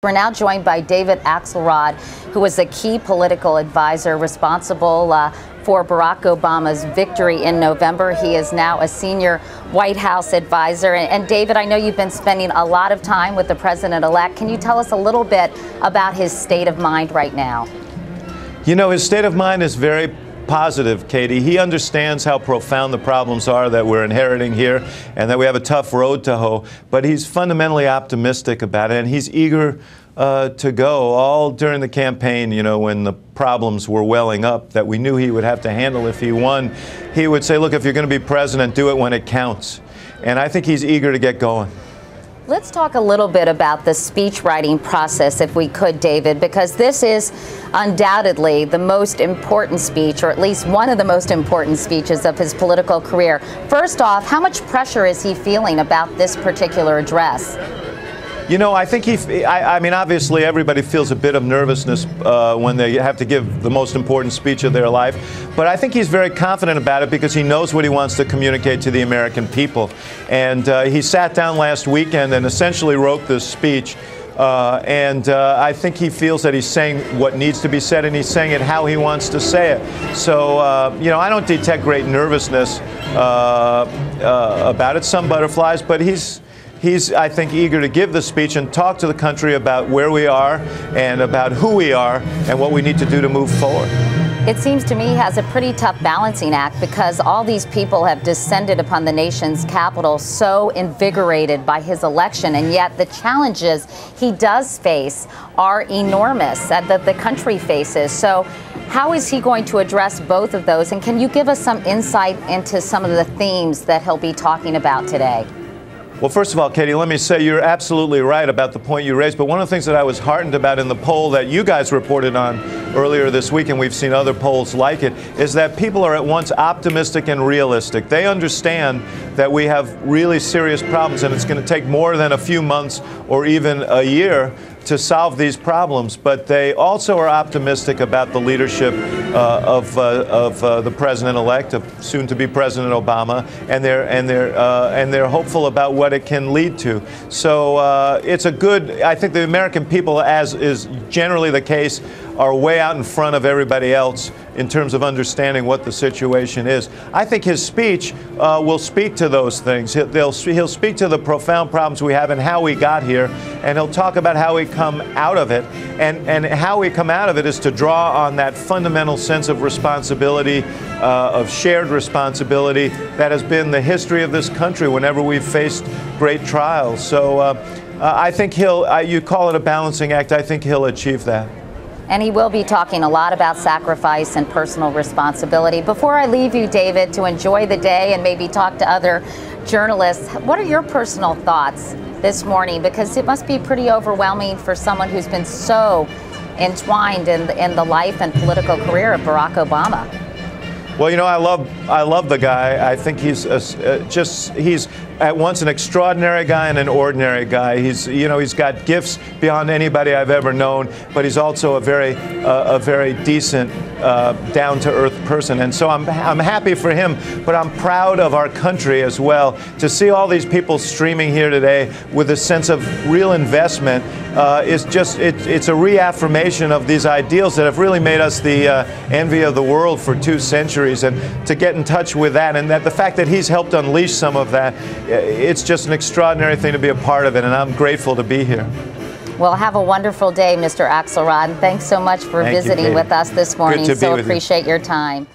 We're now joined by David Axelrod, who was a key political advisor responsible for Barack Obama's victory in November. He is now a senior White House advisor. And David, I know you've been spending a lot of time with the president-elect. Can you tell us a little bit about his state of mind right now? You know, his state of mind is very positive, Katie. He understands how profound the problems are that we're inheriting here and that we have a tough road to hoe, but he's fundamentally optimistic about it, and he's eager to go. All during the campaign, you know, when the problems were welling up that we knew he would have to handle if he won, he would say, look, if you're going to be president, do it when it counts. And I think he's eager to get going. Let's talk a little bit about the speech writing process, if we could, David, because this is undoubtedly the most important speech, or at least one of the most important speeches of his political career. First off, how much pressure is he feeling about this particular address? You know, I think I mean, obviously everybody feels a bit of nervousness when they have to give the most important speech of their life. But I think he's very confident about it because he knows what he wants to communicate to the American people. And he sat down last weekend and essentially wrote this speech. I think he feels that he's saying what needs to be said, and he's saying it how he wants to say it. So, you know, I don't detect great nervousness about it. Some butterflies, but he's, I think, eager to give the speech and talk to the country about where we are and about who we are and what we need to do to move forward. It seems to me he has a pretty tough balancing act because all these people have descended upon the nation's capital so invigorated by his election, and yet the challenges he does face are enormous that the country faces. So how is he going to address both of those? And can you give us some insight into some of the themes that he'll be talking about today? Well, first of all, Katie, let me say you're absolutely right about the point you raised. But one of the things that I was heartened about in the poll that you guys reported on earlier this week, and we've seen other polls like it, is that people are at once optimistic and realistic. They understand that we have really serious problems, and it's going to take more than a few months or even a year to solve these problems, but they also are optimistic about the leadership of the president-elect, of soon-to-be President Obama, and they're hopeful about what it can lead to. So it's a good. I think the American people, as is generally the case, are way out in front of everybody else in terms of understanding what the situation is. I think his speech will speak to those things. He'll speak to the profound problems we have and how we got here, and he'll talk about how we come out of it. And how we come out of it is to draw on that fundamental sense of responsibility, of shared responsibility that has been the history of this country whenever we've faced great trials. So I think you call it a balancing act, I think he'll achieve that. And he will be talking a lot about sacrifice and personal responsibility. Before I leave you, David, to enjoy the day and maybe talk to other journalists, what are your personal thoughts this morning? Because it must be pretty overwhelming for someone who's been so entwined in the life and political career of Barack Obama. Well, you know, I love the guy. I think he's he's at once an extraordinary guy and an ordinary guy. He's got gifts beyond anybody I've ever known, but he's also a very decent, down-to-earth person. And so I'm happy for him, but I'm proud of our country as well. To see all these people streaming here today with a sense of real investment it's a reaffirmation of these ideals that have really made us the envy of the world for 2 centuries. And to get in touch with that, and that the fact that he's helped unleash some of that, it's just an extraordinary thing to be a part of it, and I'm grateful to be here. Well, have a wonderful day, Mr. Axelrod. Thanks so much for visiting with us this morning. Good to be with you. Appreciate your time.